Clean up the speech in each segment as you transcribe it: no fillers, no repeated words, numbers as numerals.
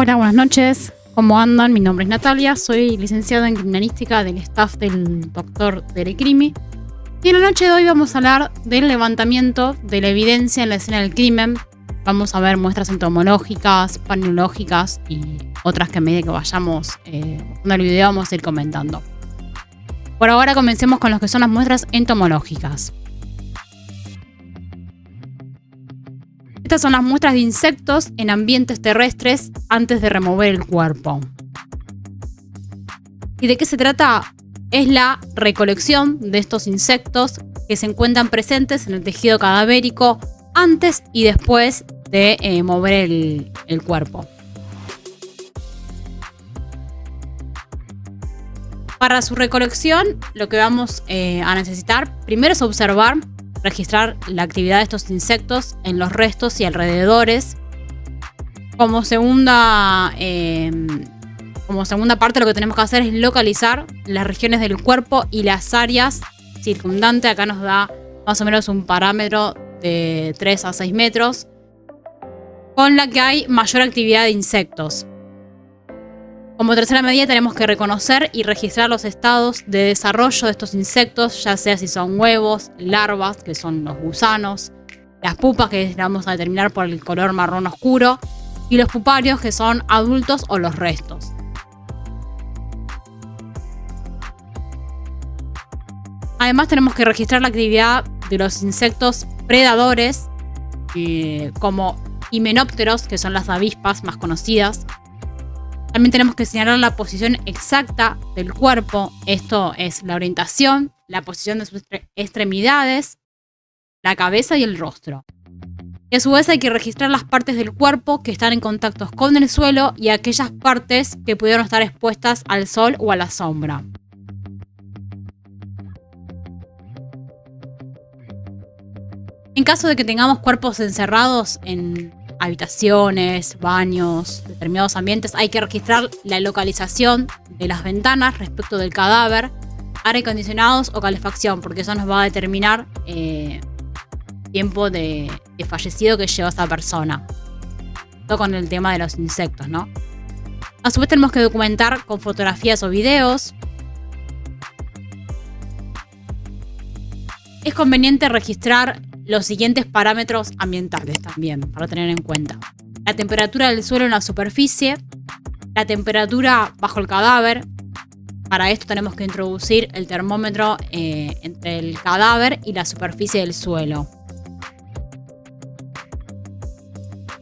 Hola, buenas noches. ¿Cómo andan? Mi nombre es Natalia, soy licenciada en criminalística del staff del doctor Derecrimi. Y en la noche de hoy vamos a hablar del levantamiento de la evidencia en la escena del crimen. Vamos a ver muestras entomológicas, palinológicas y otras que a medida que vayamos en el video vamos a ir comentando. Por ahora comencemos con lo que son las muestras entomológicas. Estas son las muestras de insectos en ambientes terrestres antes de remover el cuerpo. ¿Y de qué se trata? Es la recolección de estos insectos que se encuentran presentes en el tejido cadavérico antes y después de mover el cuerpo. Para su recolección, lo que vamos a necesitar primero es observar, registrar la actividad de estos insectos en los restos y alrededores. Como segunda parte, lo que tenemos que hacer es localizar las regiones del cuerpo y las áreas circundantes. Acá nos da más o menos un parámetro de 3 a 6 metros con la que hay mayor actividad de insectos. Como tercera medida tenemos que reconocer y registrar los estados de desarrollo de estos insectos, ya sea si son huevos, larvas, que son los gusanos, las pupas, que las vamos a determinar por el color marrón oscuro, y los puparios, que son adultos o los restos. Además tenemos que registrar la actividad de los insectos predadores, como himenópteros, que son las avispas más conocidas. También tenemos que señalar la posición exacta del cuerpo. Esto es la orientación, la posición de sus extremidades, la cabeza y el rostro. Y a su vez hay que registrar las partes del cuerpo que están en contacto con el suelo y aquellas partes que pudieron estar expuestas al sol o a la sombra. En caso de que tengamos cuerpos encerrados en habitaciones, baños, determinados ambientes, hay que registrar la localización de las ventanas respecto del cadáver, aire acondicionados o calefacción, porque eso nos va a determinar tiempo de fallecido que lleva esa persona. Todo con el tema de los insectos, ¿no? A su vez tenemos que documentar con fotografías o videos. Es conveniente registrar los siguientes parámetros ambientales también, para tener en cuenta. La temperatura del suelo en la superficie, la temperatura bajo el cadáver. Para esto tenemos que introducir el termómetro entre el cadáver y la superficie del suelo.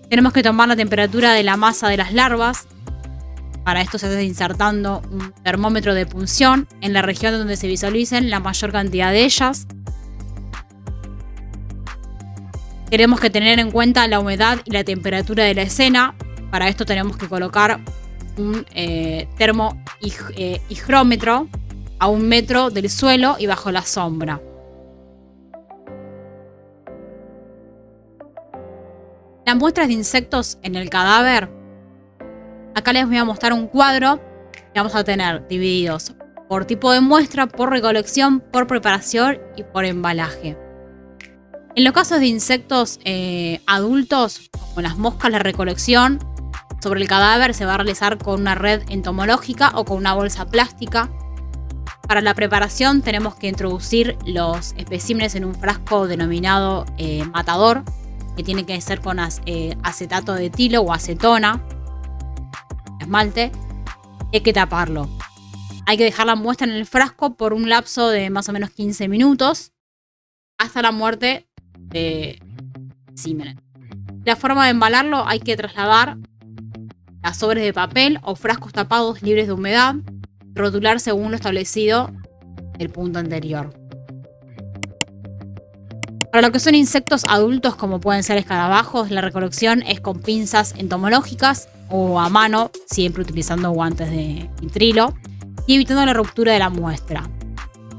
Tenemos que tomar la temperatura de la masa de las larvas. Para esto se está insertando un termómetro de punción en la región donde se visualicen la mayor cantidad de ellas. Tenemos que tener en cuenta la humedad y la temperatura de la escena. Para esto tenemos que colocar un termohigrómetro a 1 metro del suelo y bajo la sombra. Las muestras de insectos en el cadáver. Acá les voy a mostrar un cuadro que vamos a tener divididos por tipo de muestra, por recolección, por preparación y por embalaje. En los casos de insectos adultos, como las moscas, la recolección sobre el cadáver se va a realizar con una red entomológica o con una bolsa plástica. Para la preparación tenemos que introducir los especímenes en un frasco denominado matador, que tiene que ser con acetato de etilo o acetona, esmalte. Hay que taparlo. Hay que dejar la muestra en el frasco por un lapso de más o menos 15 minutos hasta la muerte de especímenes. La forma de embalarlo: hay que trasladar las sobres de papel o frascos tapados libres de humedad, rotular según lo establecido del punto anterior. Para lo que son insectos adultos, como pueden ser escarabajos, la recolección es con pinzas entomológicas o a mano, siempre utilizando guantes de nitrilo y evitando la ruptura de la muestra.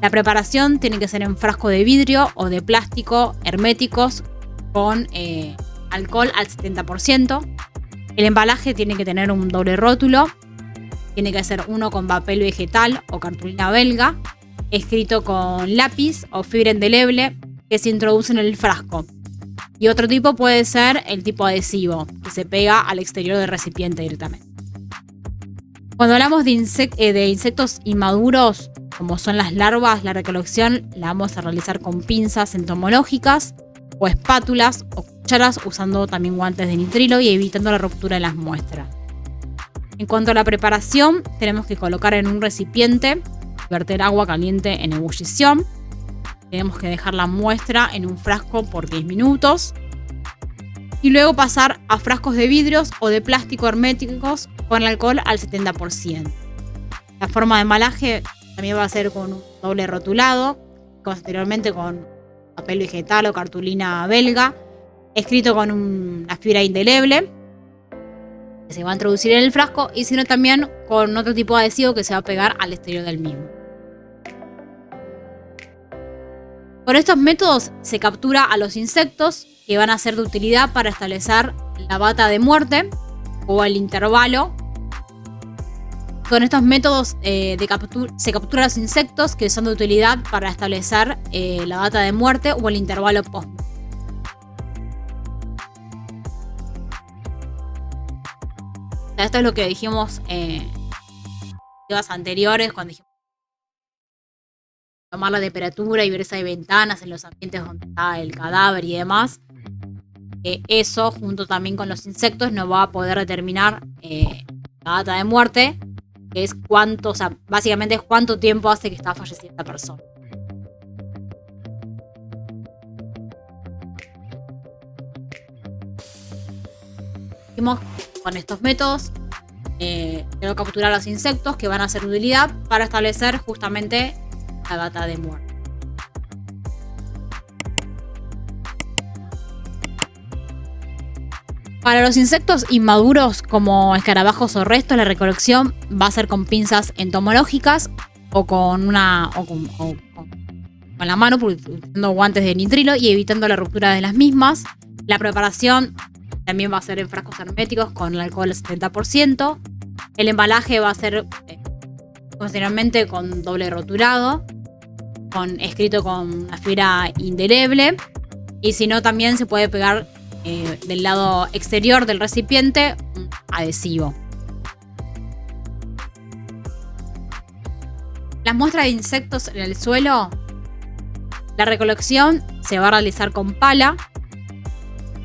La preparación tiene que ser en frasco de vidrio o de plástico herméticos con alcohol al 70%. El embalaje tiene que tener un doble rótulo. Tiene que ser uno con papel vegetal o cartulina belga, escrito con lápiz o fibra indeleble que se introduce en el frasco. Y otro tipo puede ser el tipo adhesivo, que se pega al exterior del recipiente directamente. Cuando hablamos de insectos inmaduros, como son las larvas, la recolección la vamos a realizar con pinzas entomológicas o espátulas o cucharas, usando también guantes de nitrilo y evitando la ruptura de las muestras. En cuanto a la preparación, tenemos que colocar en un recipiente, verter agua caliente en ebullición. Tenemos que dejar la muestra en un frasco por 10 minutos. Y luego pasar a frascos de vidrios o de plástico herméticos con alcohol al 70%. La forma de embalaje también va a ser con un doble rotulado, posteriormente con papel vegetal o cartulina belga, escrito con una fibra indeleble que se va a introducir en el frasco, y sino también con otro tipo de adhesivo que se va a pegar al exterior del mismo. Con estos métodos se captura a los insectos que van a ser de utilidad para establecer la data de muerte o el intervalo. Con estos métodos se captura a los insectos que son de utilidad para establecer la data de muerte o el intervalo post. Esto es lo que dijimos en videos anteriores, cuando dijimos tomar la temperatura y ver si hay ventanas en los ambientes donde está el cadáver y demás. Eso, junto también con los insectos, nos va a poder determinar la data de muerte, que es cuánto, o sea, básicamente es cuánto tiempo hace que está fallecida esta persona. Con estos métodos quiero capturar a los insectos que van a ser de utilidad para establecer justamente la data de muerte. Para los insectos inmaduros como escarabajos o restos, la recolección va a ser con pinzas entomológicas o con la mano, utilizando guantes de nitrilo y evitando la ruptura de las mismas. La preparación también va a ser en frascos herméticos con el alcohol al 70%. El embalaje va a ser posteriormente con doble rotulado, escrito con una fibra indeleble, y si no también se puede pegar del lado exterior del recipiente un adhesivo. Las muestras de insectos en el suelo, la recolección se va a realizar con pala,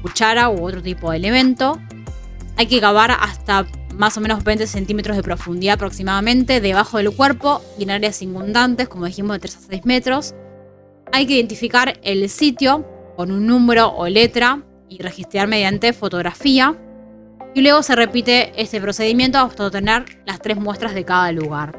cuchara u otro tipo de elemento. Hay que cavar hasta más o menos 20 centímetros de profundidad aproximadamente debajo del cuerpo y en áreas circundantes, como dijimos, de 3 a 6 metros. Hay que identificar el sitio con un número o letra y registrar mediante fotografía. Y luego se repite este procedimiento hasta obtener las 3 muestras de cada lugar.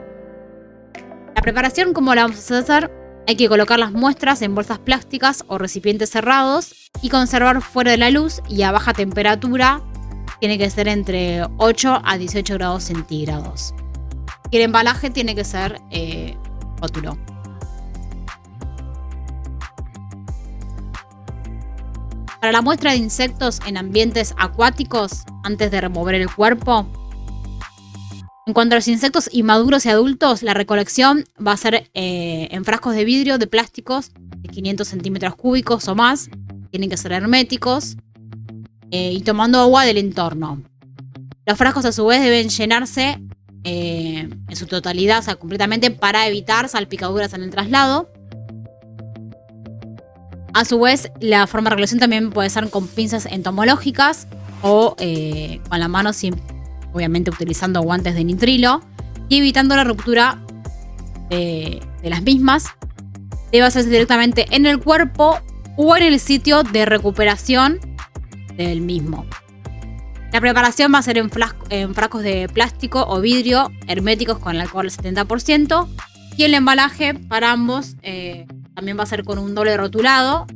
La preparación, ¿cómo la vamos a hacer? Hay que colocar las muestras en bolsas plásticas o recipientes cerrados y conservar fuera de la luz y a baja temperatura. Tiene que ser entre 8 a 18 grados centígrados. Y el embalaje tiene que ser rótulo. Para la muestra de insectos en ambientes acuáticos, antes de remover el cuerpo, en cuanto a los insectos inmaduros y adultos, la recolección va a ser en frascos de vidrio de plásticos de 500 centímetros cúbicos o más. Tienen que ser herméticos y tomando agua del entorno. Los frascos a su vez deben llenarse en su totalidad, o sea, completamente, para evitar salpicaduras en el traslado. A su vez, la forma de recolección también puede ser con pinzas entomológicas o con la mano, obviamente utilizando guantes de nitrilo y evitando la ruptura de las mismas. Debe hacerse directamente en el cuerpo o en el sitio de recuperación del mismo. La preparación va a ser en frascos de plástico o vidrio herméticos con el alcohol al 70%, y el embalaje para ambos también va a ser con un doble rotulado,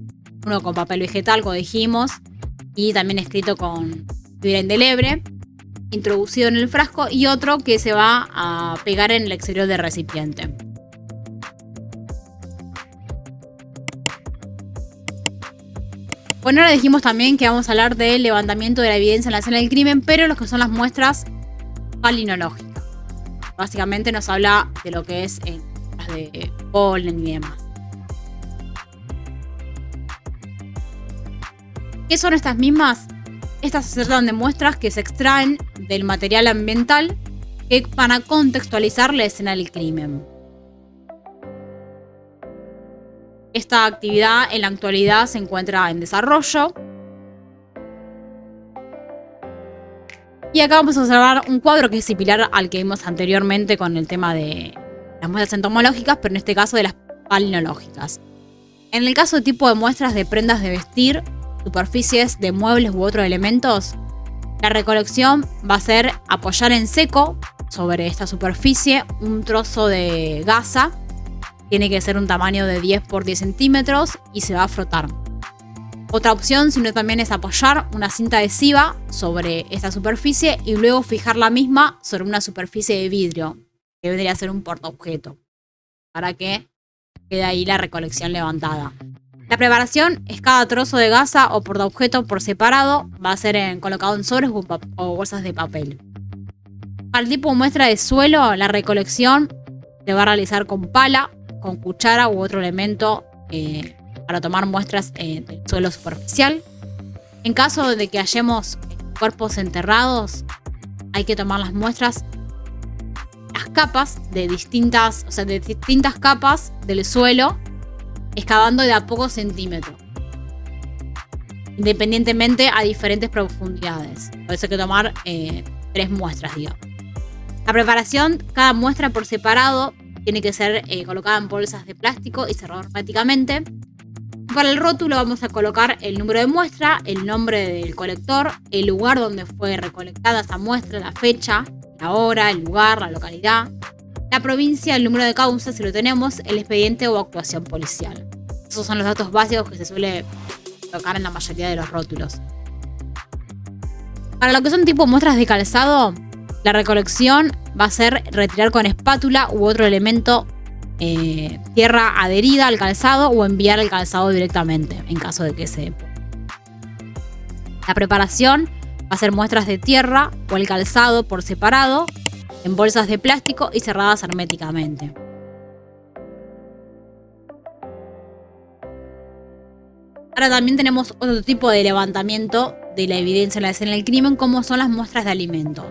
uno con papel vegetal, como dijimos, y también escrito con fibra indeleble, introducido en el frasco, y otro que se va a pegar en el exterior del recipiente. Bueno, ahora dijimos también que vamos a hablar del levantamiento de la evidencia en la escena del crimen, pero lo que son las muestras palinológicas. Básicamente nos habla de lo que es de polen y demás. ¿Qué son estas mismas? Estas se tratan de muestras que se extraen del material ambiental que van a contextualizar la escena del crimen. Esta actividad en la actualidad se encuentra en desarrollo. Y acá vamos a observar un cuadro que es similar al que vimos anteriormente con el tema de las muestras entomológicas, pero en este caso de las palinológicas. En el caso de tipo de muestras de prendas de vestir, superficies de muebles u otros elementos, la recolección va a ser apoyar en seco sobre esta superficie un trozo de gasa. Tiene que ser un tamaño de 10 por 10 centímetros y se va a frotar. Otra opción, sino también, es apoyar una cinta adhesiva sobre esta superficie y luego fijar la misma sobre una superficie de vidrio, que vendría a ser un portaobjeto, para que quede ahí la recolección levantada. La preparación es cada trozo de gasa o portaobjeto por separado, va a ser colocado en sobres o bolsas de papel. Para el tipo de muestra de suelo, la recolección se va a realizar con pala, con cuchara u otro elemento para tomar muestras del suelo superficial. En caso de que hallemos cuerpos enterrados, hay que tomar las muestras, las capas de distintas capas del suelo, excavando de a pocos centímetros, independientemente a diferentes profundidades. Por eso hay que tomar 3 muestras, digamos. La preparación, cada muestra por separado tiene que ser colocada en bolsas de plástico y cerrada herméticamente. Para el rótulo vamos a colocar el número de muestra, el nombre del colector, el lugar donde fue recolectada esa muestra, la fecha, la hora, el lugar, la localidad, la provincia, el número de causa, si lo tenemos, el expediente o actuación policial. Esos son los datos básicos que se suele colocar en la mayoría de los rótulos. Para lo que son tipo muestras de calzado, la recolección va a ser retirar con espátula u otro elemento tierra adherida al calzado o enviar el calzado directamente en caso de que se... La preparación va a ser muestras de tierra o el calzado por separado en bolsas de plástico y cerradas herméticamente. Ahora también tenemos otro tipo de levantamiento de la evidencia en la escena del crimen, como son las muestras de alimentos.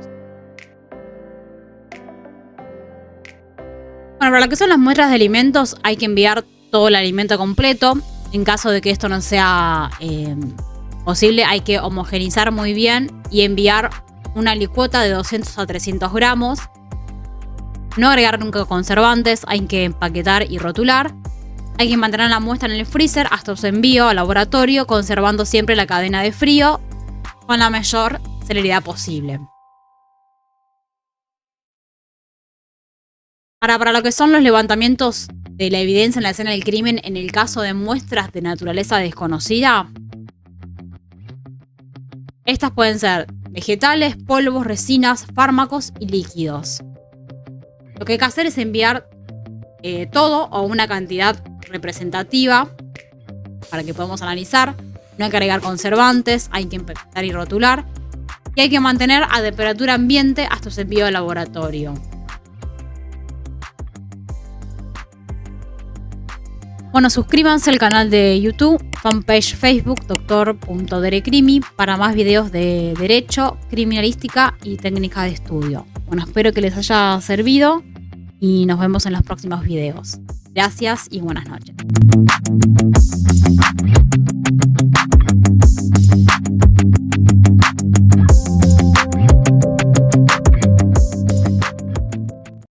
Bueno, para lo que son las muestras de alimentos hay que enviar todo el alimento completo. En caso de que esto no sea posible, hay que homogeneizar muy bien y enviar una licuota de 200 a 300 gramos. No agregar nunca conservantes, hay que empaquetar y rotular. Hay que mantener la muestra en el freezer hasta su envío al laboratorio, conservando siempre la cadena de frío con la mayor celeridad posible. Para lo que son los levantamientos de la evidencia en la escena del crimen en el caso de muestras de naturaleza desconocida, estas pueden ser vegetales, polvos, resinas, fármacos y líquidos. Lo que hay que hacer es enviar todo o una cantidad representativa para que podamos analizar. No hay que agregar conservantes, hay que empaquetar y rotular. Y hay que mantener a temperatura ambiente hasta su envío al laboratorio. Bueno, suscríbanse al canal de YouTube, fanpage Facebook, Dr.Derecrimi, para más videos de derecho, criminalística y técnica de estudio. Bueno, espero que les haya servido y nos vemos en los próximos videos. Gracias y buenas noches.